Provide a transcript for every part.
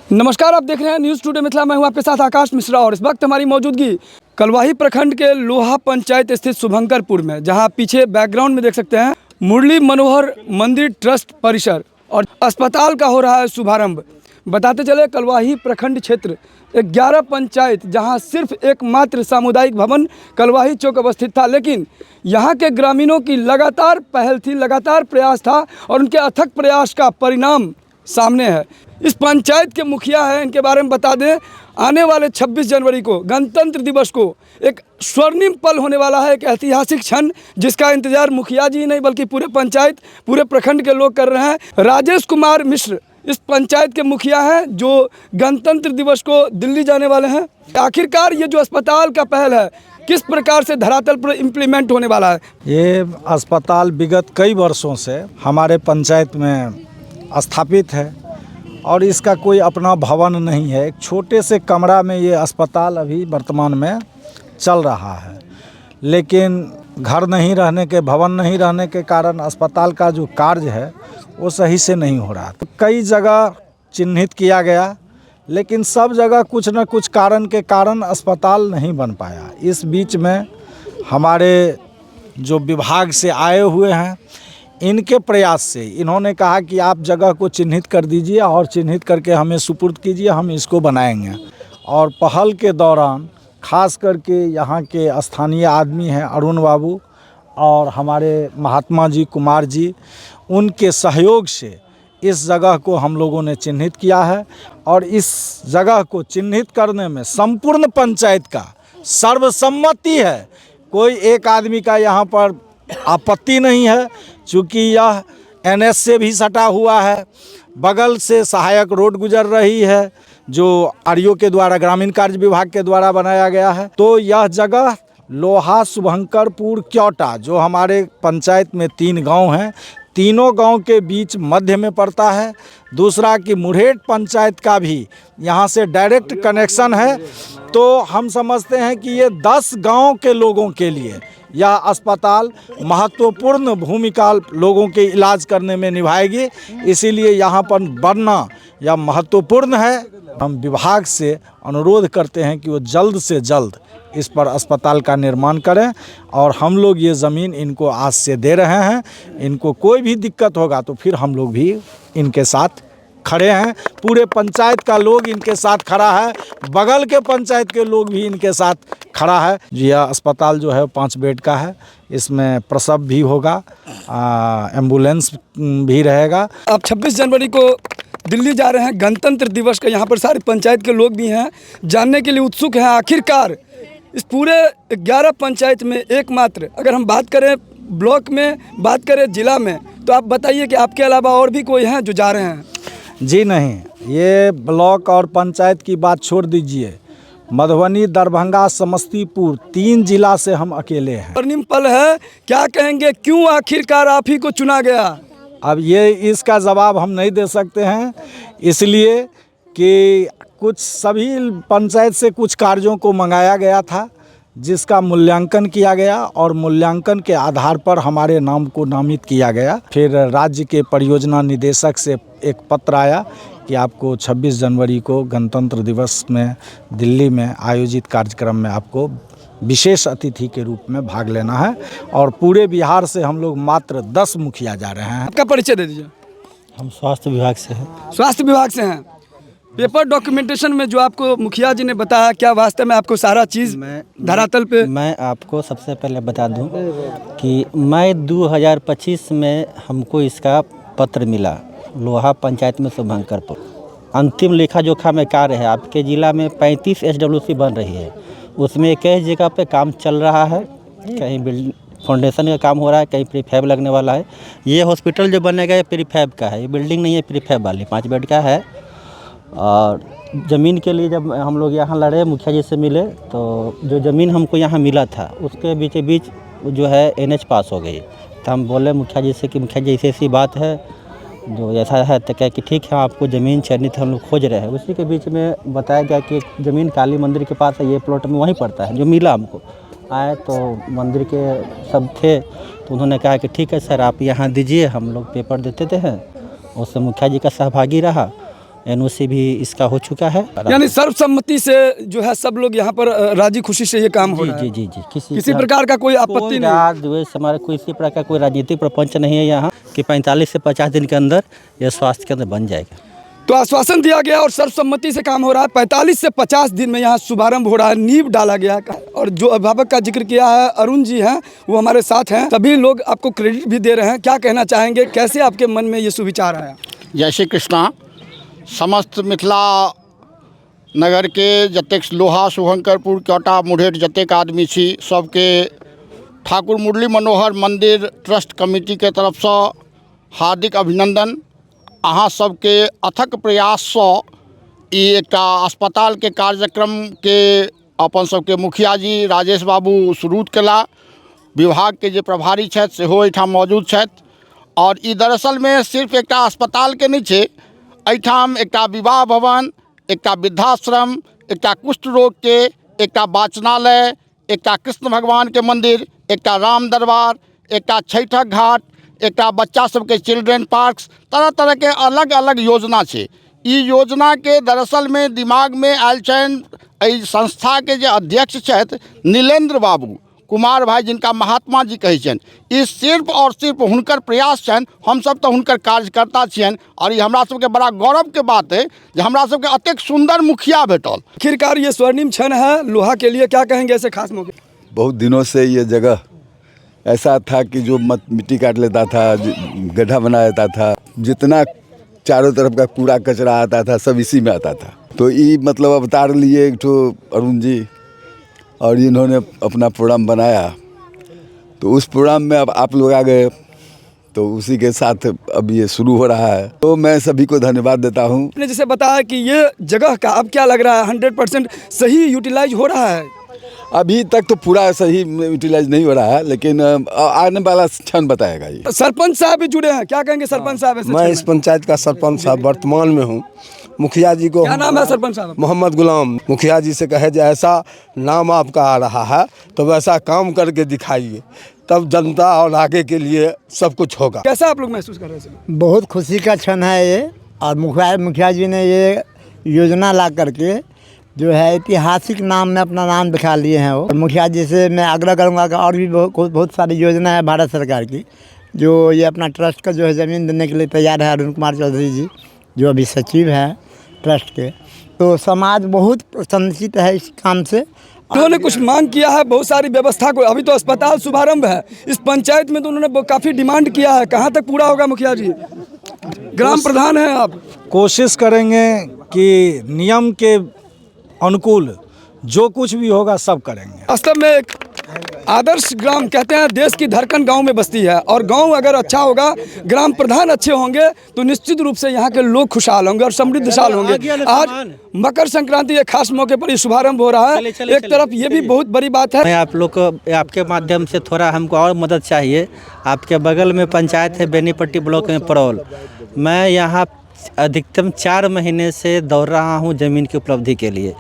नमस्कार, आप देख रहे हैं न्यूज़ टुडे मिथिला। मैं हूं आपके साथ आकाश मिश्रा और इस वक्त हमारी मौजूदगी कलवाही प्रखंड के लोहा पंचायत स्थित शुभंकरपुर में, जहां पीछे बैकग्राउंड में देख सकते हैं मुरली मनोहर मंदिर ट्रस्ट परिसर और अस्पताल का हो रहा है शुभारंभ। बताते चले कलवाही प्रखंड क्षेत्र 11 पंचायत, जहां सिर्फ एकमात्र सामुदायिक भवन कलवाही चौक अवस्थित था, लेकिन यहां के ग्रामीणों की लगातार पहल थी, लगातार प्रयास था और उनके अथक प्रयास का परिणाम सामने है। इस पंचायत के मुखिया हैं, इनके बारे में बता दें, आने वाले 26 जनवरी को गणतंत्र दिवस को एक स्वर्णिम पल होने वाला है, एक ऐतिहासिक क्षण जिसका इंतजार मुखिया जी नहीं बल्कि पूरे पंचायत, पूरे प्रखंड के लोग कर रहे हैं। राजेश कुमार मिश्र इस पंचायत के मुखिया हैं जो गणतंत्र दिवस को दिल्ली जाने वाले हैं। आखिरकार ये जो अस्पताल का पहल है किस प्रकार से धरातल पर इम्प्लीमेंट होने वाला है? ये अस्पताल विगत कई वर्षों से हमारे पंचायत में स्थापित है और इसका कोई अपना भवन नहीं है। एक छोटे से कमरा में ये अस्पताल अभी वर्तमान में चल रहा है, लेकिन घर नहीं रहने के, भवन नहीं रहने के कारण अस्पताल का जो कार्य है वो सही से नहीं हो रहा। तो कई जगह चिन्हित किया गया, लेकिन सब जगह कुछ न कुछ कारण के कारण अस्पताल नहीं बन पाया। इस बीच में हमारे जो विभाग से आए हुए हैं, इनके प्रयास से इन्होंने कहा कि आप जगह को चिन्हित कर दीजिए और चिन्हित करके हमें सुपुर्द कीजिए, हम इसको बनाएंगे। और पहल के दौरान खास करके यहाँ के स्थानीय आदमी हैं अरुण बाबू और हमारे महात्मा जी कुमार जी, उनके सहयोग से इस जगह को हम लोगों ने चिन्हित किया है। और इस जगह को चिन्हित करने में संपूर्ण पंचायत का सर्वसम्मति है, कोई एक आदमी का यहाँ पर आपत्ति नहीं है। चूँकि यह NS से भी सटा हुआ है, बगल से सहायक रोड गुजर रही है जो RO के द्वारा, ग्रामीण कार्य विभाग के द्वारा बनाया गया है। तो यह जगह लोहा शुभंकरपुर क्योटा, जो हमारे पंचायत में 3 गांव हैं, तीनों गांव के बीच मध्य में पड़ता है। दूसरा कि मुरहेट पंचायत का भी यहाँ से डायरेक्ट कनेक्शन है। तो हम समझते हैं कि ये 10 गांव के लोगों के लिए यह अस्पताल महत्वपूर्ण भूमिका लोगों के इलाज करने में निभाएगी, इसीलिए यहाँ पर बनना यह महत्वपूर्ण है। हम विभाग से अनुरोध करते हैं कि वो जल्द से जल्द इस पर अस्पताल का निर्माण करें और हम लोग ये ज़मीन इनको आज से दे रहे हैं। इनको कोई भी दिक्कत होगा तो फिर हम लोग भी इनके साथ खड़े हैं। पूरे पंचायत का लोग इनके साथ खड़ा है, बगल के पंचायत के लोग भी इनके साथ खड़ा है। यह अस्पताल जो है 5 बेड का है, इसमें प्रसव भी होगा, एम्बुलेंस भी रहेगा। आप 26 जनवरी को दिल्ली जा रहे हैं, गणतंत्र दिवस का यहाँ पर सारे पंचायत के लोग भी हैं, जानने के लिए उत्सुक हैं आखिरकार इस पूरे 11 पंचायत में एकमात्र, अगर हम बात करें ब्लॉक में, बात करें जिला में, तो आप बताइए कि आपके अलावा और भी कोई हैं जो जा रहे हैं? जी नहीं, ये ब्लॉक और पंचायत की बात छोड़ दीजिए, मधुबनी, दरभंगा, समस्तीपुर 3 जिला से हम अकेले हैं। स्वर्णिम पल है, क्या कहेंगे, क्यों आखिरकार आप ही को चुना गया? अब ये इसका जवाब हम नहीं दे सकते हैं, इसलिए कि कुछ सभी पंचायत से कुछ कार्यों को मंगाया गया था जिसका मूल्यांकन किया गया और मूल्यांकन के आधार पर हमारे नाम को नामित किया गया। फिर राज्य के परियोजना निदेशक से एक पत्र आया कि आपको 26 जनवरी को गणतंत्र दिवस में दिल्ली में आयोजित कार्यक्रम में आपको विशेष अतिथि के रूप में भाग लेना है। और पूरे बिहार से हम लोग मात्र 10 मुखिया जा रहे हैं। आपका परिचय दे दीजिए। हम स्वास्थ्य विभाग से हैं। स्वास्थ्य विभाग से हैं। पेपर डॉक्यूमेंटेशन में जो आपको मुखिया जी ने बताया, क्या वास्तव में आपको सारा चीज़ धरातल पे? मैं आपको सबसे पहले बता दूं कि मई 2025 में हमको इसका पत्र मिला, लोहा पंचायत में शुभंकरपुर। अंतिम लेखा जोखा में कार्य है। आपके ज़िला में 35 SWC बन रही है, उसमें 21 जगह पे काम चल रहा है। कहीं बिल्डिंग फाउंडेशन का काम हो रहा है, कहीं प्रीफैब लगने वाला है। ये हॉस्पिटल जो बनेगा ये प्रीफैब का है, ये बिल्डिंग नहीं है प्रीफैब वाली, 5 बेड का है। और ज़मीन के लिए जब हम लोग यहाँ लड़े, मुखिया जी से मिले, तो जो ज़मीन हमको यहाँ मिला था उसके बीच जो है NH पास हो गई। तो हम बोले मुखिया जी से कि मुखिया जी ऐसी बात है, जो ऐसा है, तो क्या कि ठीक है आपको ज़मीन चयनित हम लोग खोज रहे हैं। उसी के बीच में बताया गया कि ज़मीन काली मंदिर के पास है, ये प्लॉट में वहीं पड़ता है, जो मिला हमको। आए तो मंदिर के सब थे, तो उन्होंने कहा कि ठीक है सर आप यहाँ दीजिए, हम लोग पेपर देते हैं। उससे मुखिया जी का सहभागी रहा एनओसी भी इसका हो चुका है। यानी सर्वसम्मति से जो है सब लोग यहाँ पर राजी खुशी से ये काम हो रहा है। जी किसी प्रकार का कोई आपत्ति नहीं, राज द्वेष हमारे कोई इसी प्रकार का कोई राजनीतिक प्रपंच नहीं है यहाँ कि 45 से 50 दिन के अंदर यह स्वास्थ्य केंद्र बन जाएगा। तो आश्वासन दिया गया और सर्वसम्मति से काम हो रहा है। 45 से 50 दिन में यहाँ शुभारंभ हो रहा है, नींव डाला गया है। और जो अभिभावक का जिक्र किया है अरुण जी हैं, वो हमारे साथ हैं। सभी लोग आपको क्रेडिट भी दे रहे हैं। क्या कहना चाहेंगे, कैसे आपके मन में ये सुविचार आया? जय श्री कृष्णा। समस्त मिथिला नगर के जतेक लोहा शुभंकरपुर कोटा मुढ़ेर जतेक आदमी छी सबके ठाकुर मुरली मनोहर मंदिर ट्रस्ट कमिटी के तरफ से हार्दिक अभिनंदन। अहाँ सबके अथक प्रयास से ई एकटा अस्पताल के कार्यक्रम के अपन सबके मुखिया जी राजेश बाबू शुरू केला। विभाग के जे प्रभारी छथि सेहो एहिठाम मौजूद छथि। और ई दरअसल में सिर्फ एकटा अस्पताल के नहीं छे, एहिठाम एकटा विवाह भवन, एकटा वृद्धाश्रम, एकटा कुष्ठ रोग के, एकटा वाचनालय, एकटा कृष्ण भगवान के मंदिर, एकटा राम दरबार, एकटा छठक घाट, एकटा बच्चा सबके चिल्ड्रेन पार्क्स, तरह तरह के अलग अलग योजना छे। ई योजना के दरअसल में दिमाग में आयल छनि एहि संस्था के जे अध्यक्ष छथि नीलेंद्र बाबू कुमार भाई, जिनका महात्मा जी कहै छनि। ई सिर्फ और सिर्फ हुनकर प्रयास छनि। हमसब तऽ हुनकर कार्यकर्ता छियनि और ई हमरा सबके बड़ा गौरव के बात है जे हमरा सबके अतेक सुंदर मुखिया भेटल। आखिरकार ये स्वर्णिम क्षण है लोहा के लिए, क्या कहेंगे ऐसे खास मौके? बहुत दिनों से ये जगह ऐसा था कि जो मिट्टी काट लेता था, गड्ढा बना देता था, जितना चारों तरफ का कूड़ा कचरा आता था सब इसी में आता था। तो ये मतलब अवतार लिए एक ठो अरुण जी और इन्होंने अपना प्रोग्राम बनाया। तो उस प्रोग्राम में अब आप लोग आ गए, तो उसी के साथ अब ये शुरू हो रहा है। तो मैं सभी को धन्यवाद देता हूँ। आपने जैसे बताया कि ये जगह का अब क्या लग रहा है 100% सही यूटिलाइज हो रहा है? अभी तक तो पूरा सही यूटिलाइज नहीं हो रहा है, लेकिन आने वाला क्षण बताएगा ये। सरपंच साहब भी जुड़े हैं, क्या कहेंगे सरपंच साहब? ऐसे मैं इस पंचायत का सरपंच साहब वर्तमान में हूँ। मुखिया जी को क्या नाम है सरपंच साहब? मोहम्मद गुलाम। मुखिया जी से कहे जो ऐसा नाम आपका आ रहा है तो वैसा काम करके दिखाइए, तब जनता और आगे के लिए सब कुछ होगा। कैसा आप लोग महसूस कर रहे हैं? बहुत खुशी का क्षण है ये। और मुखिया जी ने ये योजना ला करके जो है ऐतिहासिक नाम में अपना नाम दिखा लिए हैं। वो मुखिया जी से मैं आग्रह करूँगा कि और भी बहुत सारी योजना है भारत सरकार की, जो ये अपना ट्रस्ट का जो है ज़मीन देने के लिए तैयार है। अरुण कुमार चौधरी जी जो अभी सचिव हैं ट्रस्ट के, तो समाज बहुत प्रसन्नचित है इस काम से। उन्होंने कुछ मांग किया है, बहुत सारी व्यवस्था को। अभी तो अस्पताल शुभारंभ है इस पंचायत में, तो उन्होंने काफ़ी डिमांड किया है। कहाँ तक पूरा होगा मुखिया जी? ग्राम प्रधान हैं आप। कोशिश करेंगे कि नियम के अनुकूल जो कुछ भी होगा सब करेंगे। वास्तव में एक आदर्श ग्राम कहते हैं, देश की धड़कन गांव में बसती है। और गांव अगर अच्छा होगा, ग्राम प्रधान अच्छे होंगे, तो निश्चित रूप से यहाँ के लोग खुशहाल होंगे और समृद्धशाल होंगे। आज मकर संक्रांति एक खास मौके पर ये शुभारंभ हो रहा है। एक तरफ ये भी बहुत बड़ी बात है। मैं आप लोग को आपके माध्यम से थोड़ा हमको और मदद चाहिए। आपके बगल में पंचायत है बेनीपट्टी ब्लॉक में परौल। मैं यहाँ अधिकतम 4 महीने से दौड़ रहा हूँ ज़मीन की उपलब्धि के लिए।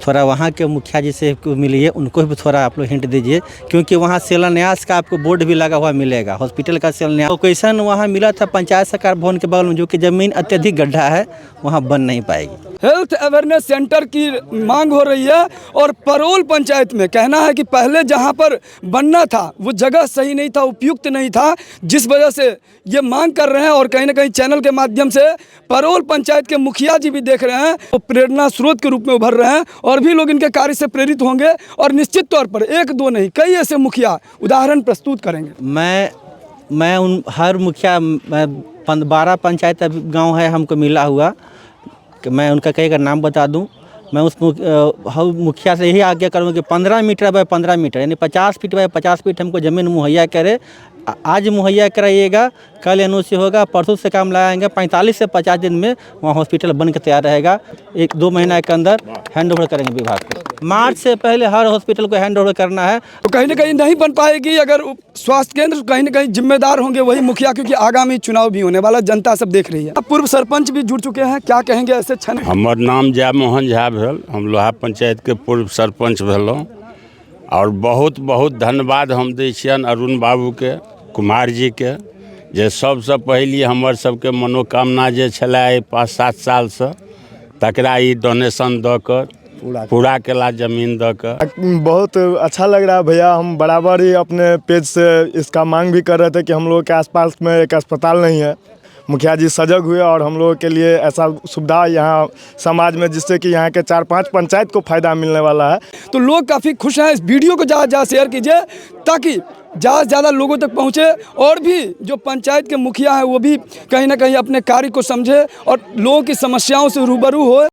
थोड़ा वहाँ के मुखिया जी से मिलिए, उनको भी थोड़ा आप लोग हिंट दीजिए, क्योंकि वहाँ शिलान्यास का आपको बोर्ड भी लगा हुआ मिलेगा। हॉस्पिटल का शिलान्यास लोकेशन वहाँ मिला था पंचायत सरकार भवन के बगल में, जो कि ज़मीन अत्यधिक गड्ढा है, वहाँ बन नहीं पाएगी। हेल्थ अवेयरनेस सेंटर की मांग हो रही है। और परौल पंचायत में कहना है कि पहले जहां पर बनना था वो जगह सही नहीं था, उपयुक्त नहीं था, जिस वजह से ये मांग कर रहे हैं। और कहीं ना कहीं चैनल के माध्यम से परौल पंचायत के मुखिया जी भी देख रहे हैं, वो प्रेरणा स्रोत के रूप में उभर रहे हैं। और भी लोग इनके कार्य से प्रेरित होंगे और निश्चित तौर पर एक दो नहीं, कई ऐसे मुखिया उदाहरण प्रस्तुत करेंगे। मैं उन हर मुखिया 12 पंचायत अभी गाँव है हमको मिला हुआ, कि मैं उनका कई का नाम बता दूं। मैं उस मुखिया से यही आज्ञा करूँगा कि 15 मीटर बाय 15 मीटर यानी 50 फीट बाय 50 फीट हमको ज़मीन मुहैया करे। आज मुहैया कराइएगा, कल एनओसी होगा, परसों से काम लगाएंगे। 45 से 50 दिन में वहाँ हॉस्पिटल बन के तैयार रहेगा। 1-2 महीना के अंदर हैंड ओवर करेंगे विभाग को। मार्च से पहले हर हॉस्पिटल को हैंड ओवर करना है। तो कहीं ना कहीं नहीं बन पाएगी अगर स्वास्थ्य केंद्र, कहीं ना कहीं जिम्मेदार होंगे वही मुखिया, क्योंकि आगामी चुनाव भी होने वाला, जनता सब देख रही है। अब पूर्व सरपंच भी जुड़ चुके हैं, क्या कहेंगे ऐसे क्षण? हमर नाम जयमोहन झा भेल, हम लोहा पंचायत के पूर्व सरपंच भेलहुँ। और बहुत बहुत धन्यवाद हम दै छियनि अरुण बाबू के, कुमार जी के, जे सबसे पहले हमर सबके मनोकामना जे छलै 5-7 साल से तकरा ई डोनेशन दऽ कर पूरा केला ज़मीन दऽ कर। बहुत अच्छा लग रहा है भैया। हम बराबर ही अपने पेज से इसका मांग भी कर रहे थे कि हम लोगों के आसपास में एक अस्पताल नहीं है। मुखिया जी सजग हुए और हम लोगों के लिए ऐसा सुविधा यहाँ समाज में, जिससे कि यहाँ के 4-5 पंचायत को फ़ायदा मिलने वाला है। तो लोग काफ़ी खुश हैं। इस वीडियो को ज़्यादा शेयर कीजिए ताकि ज़्यादा से ज़्यादा लोगों तक पहुँचे और भी जो पंचायत के मुखिया हैं वो भी कहीं ना कहीं अपने कार्य को समझे और लोगों की समस्याओं से रूबरू हो।